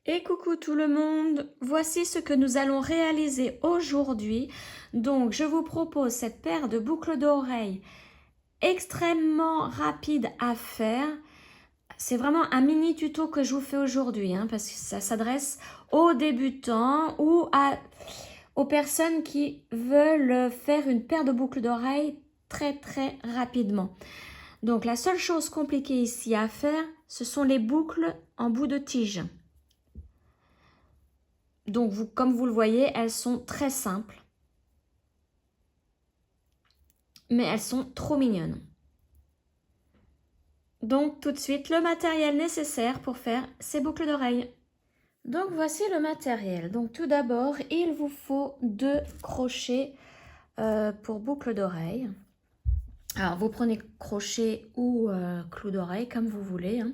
Et coucou tout le monde, voici ce que nous allons réaliser aujourd'hui. Donc je vous propose cette paire de boucles d'oreilles extrêmement rapide à faire. C'est vraiment un mini tuto que je vous fais aujourd'hui parce que ça s'adresse aux débutants ou aux personnes qui veulent faire une paire de boucles d'oreilles très rapidement. Donc la seule chose compliquée ici à faire, ce sont les boucles en bout de tige. Donc, comme vous le voyez, elles sont très simples. Mais elles sont trop mignonnes. Donc, tout de suite, le matériel nécessaire pour faire ces boucles d'oreilles. Donc, voici le matériel. Donc, tout d'abord, il vous faut 2 crochets pour boucles d'oreilles. Alors, vous prenez crochet ou clou d'oreille, comme vous voulez.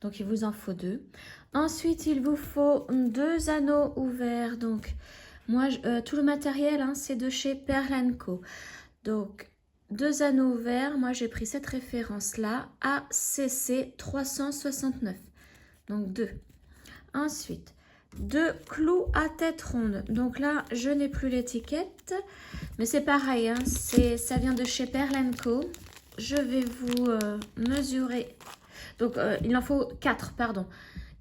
Donc, il vous en faut 2. Ensuite, il vous faut 2 anneaux ouverts. Donc, moi, tout le matériel, c'est de chez Pearl & Co. Donc, 2 anneaux ouverts. Moi, j'ai pris cette référence-là, ACC 369. Donc, 2. Ensuite, 2 clous à tête ronde. Donc là, je n'ai plus l'étiquette. Mais c'est pareil, ça vient de chez Pearl & Co. Je vais vous mesurer. Donc, il en faut 4, pardon.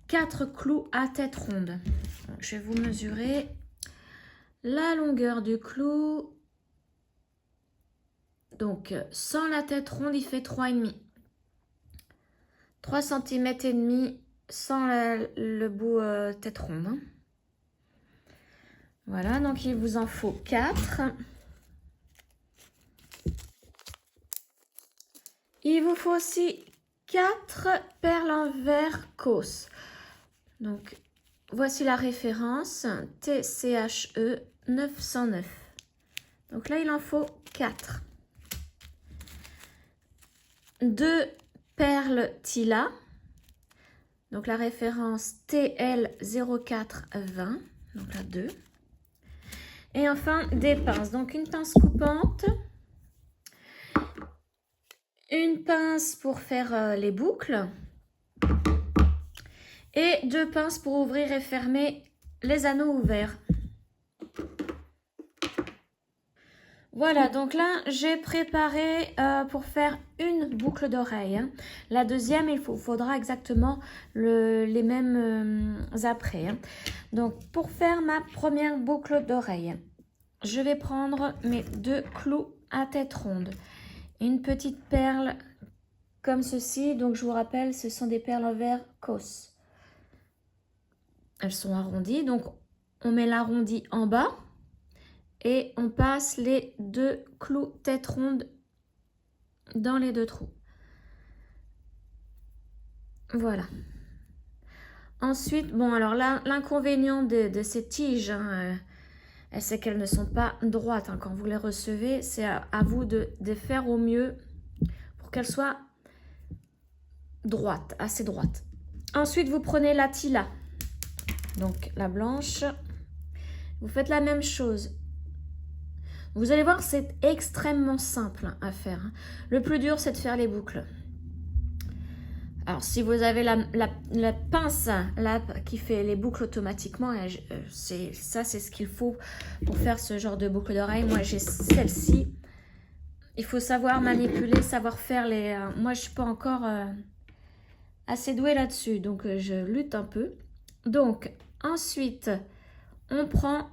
4 clous à tête ronde. Donc, je vais vous mesurer la longueur du clou. Donc, sans la tête ronde, il fait 3,5. 3 cm et demi sans le bout tête ronde. Voilà, donc il vous en faut 4. Il vous faut aussi 4 perles en verre COS. Donc, voici la référence, TCHE 909. Donc là, il en faut 4. 2 perles Tila. Donc la référence TL0420. Donc là, 2. Et enfin, des pinces. Donc une pince coupante. Une pince pour faire les boucles. Et 2 pinces pour ouvrir et fermer les anneaux ouverts. Voilà, donc là, j'ai préparé pour faire une boucle d'oreille. La deuxième, il faudra exactement les mêmes après. Donc, pour faire ma première boucle d'oreille, je vais prendre mes 2 clous à tête ronde. Une petite perle comme ceci. Donc, je vous rappelle, ce sont des perles en verre COS. Elles sont arrondies. Donc, on met l'arrondi en bas. Et on passe les 2 clous tête ronde dans les 2 trous. Voilà. Ensuite, bon, alors là, l'inconvénient de ces tiges, c'est qu'elles ne sont pas droites. Quand vous les recevez, c'est à vous de faire au mieux pour qu'elles soient droites, assez droites. Ensuite, vous prenez la Tila, donc la blanche. Vous faites la même chose. Vous allez voir, c'est extrêmement simple à faire. Le plus dur, c'est de faire les boucles. Alors, si vous avez la pince là, qui fait les boucles automatiquement, c'est ce qu'il faut pour faire ce genre de boucle d'oreille. Moi, j'ai celle-ci. Il faut savoir manipuler, savoir faire les... moi, je ne suis pas encore assez douée là-dessus, donc je lutte un peu. Donc, ensuite, on prend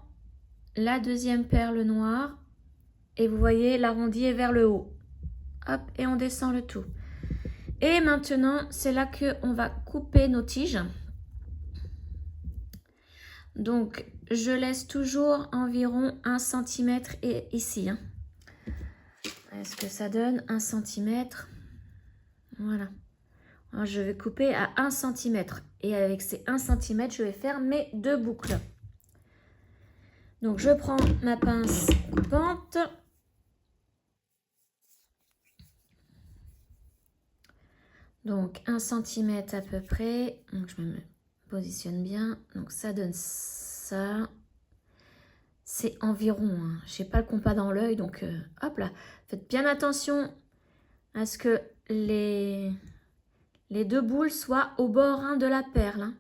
la deuxième perle noire et vous voyez, l'arrondi est vers le haut. Hop, et on descend le tout. Et maintenant, c'est là qu'on va couper nos tiges. Donc, je laisse toujours environ 1 cm et ici. Est-ce que ça donne 1 cm? Voilà. Alors, je vais couper à 1 cm. Et avec ces 1 cm, je vais faire mes 2 boucles. Donc, je prends ma pince coupante. Donc 1 cm à peu près. Donc je me positionne bien. Donc ça donne ça. C'est environ. Je n'ai pas le compas dans l'œil. Donc hop là. Faites bien attention à ce que les 2 boules soient au bord de la perle.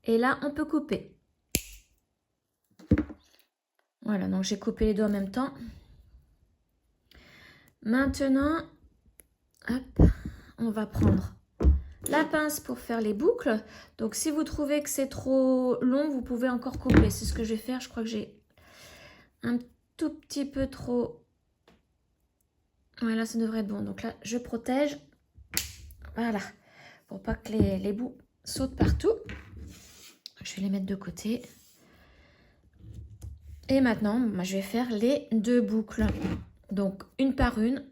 Et là, on peut couper. Voilà, donc j'ai coupé les deux en même temps. Maintenant, hop, on va prendre la pince pour faire les boucles. Donc si vous trouvez que c'est trop long, vous pouvez encore couper. C'est ce que je vais faire. Je crois que j'ai un tout petit peu trop. Voilà, ça devrait être bon. Donc là, je protège. Voilà, pour pas que les bouts sautent partout. Je vais les mettre de côté. Et maintenant, je vais faire les deux boucles. Donc, une par une.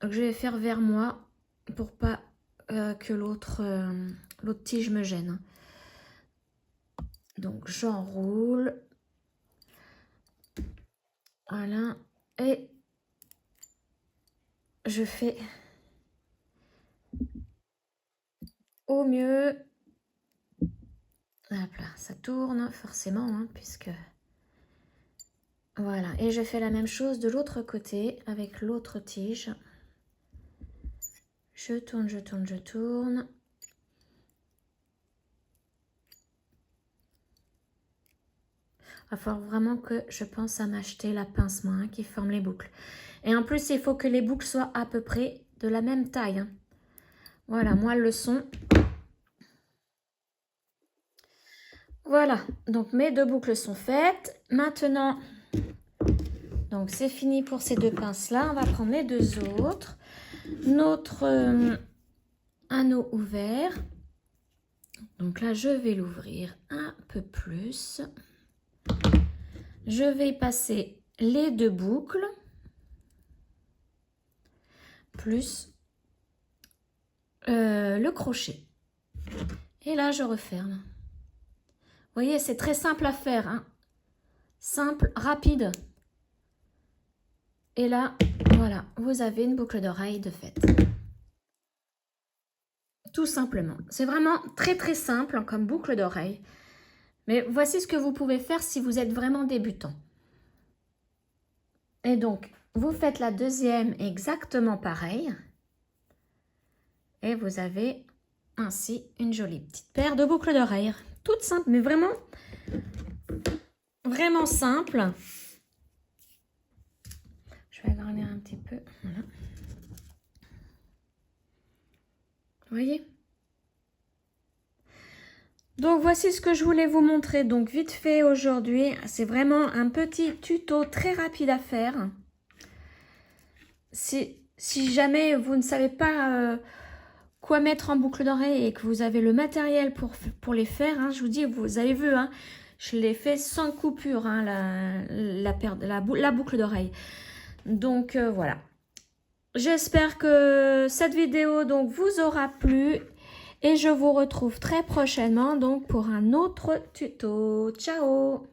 Donc, je vais faire vers moi pour pas que l'autre tige me gêne. Donc, j'enroule. Voilà. Et je fais au mieux. Hop là, ça tourne forcément, hein, puisque... Voilà, et je fais la même chose de l'autre côté avec l'autre tige. Je tourne, je tourne, je tourne. Il va falloir vraiment que je pense à m'acheter la pince moi, hein, qui forme les boucles. Et en plus, il faut que les boucles soient à peu près de la même taille. Hein. Voilà, moi, elles le sont. Voilà, donc mes deux boucles sont faites. Maintenant, donc c'est fini pour ces deux pinces-là. On va prendre les deux autres. Notre anneau ouvert. Donc là, je vais l'ouvrir un peu plus. Je vais y passer les deux boucles. Plus le crochet. Et là, je referme. Vous voyez, c'est très simple à faire. Hein. Simple, rapide. Et là, voilà, vous avez une boucle d'oreille de fait. Tout simplement. C'est vraiment très très simple hein, comme boucle d'oreille. Mais voici ce que vous pouvez faire si vous êtes vraiment débutant. Et donc, vous faites la deuxième exactement pareil. Et vous avez ainsi une jolie petite paire de boucles d'oreilles. Toute simple, mais vraiment, vraiment simple. Je vais agrandir un petit peu. Voilà. Vous voyez? Donc, voici ce que je voulais vous montrer. Donc, vite fait aujourd'hui. C'est vraiment un petit tuto très rapide à faire. Si jamais vous ne savez pas quoi mettre en boucle d'oreille et que vous avez le matériel pour les faire, hein, je vous dis, vous avez vu, hein, je l'ai fait sans coupure, hein, la boucle d'oreille. Donc, voilà. J'espère que cette vidéo donc, vous aura plu et je vous retrouve très prochainement donc, pour un autre tuto. Ciao!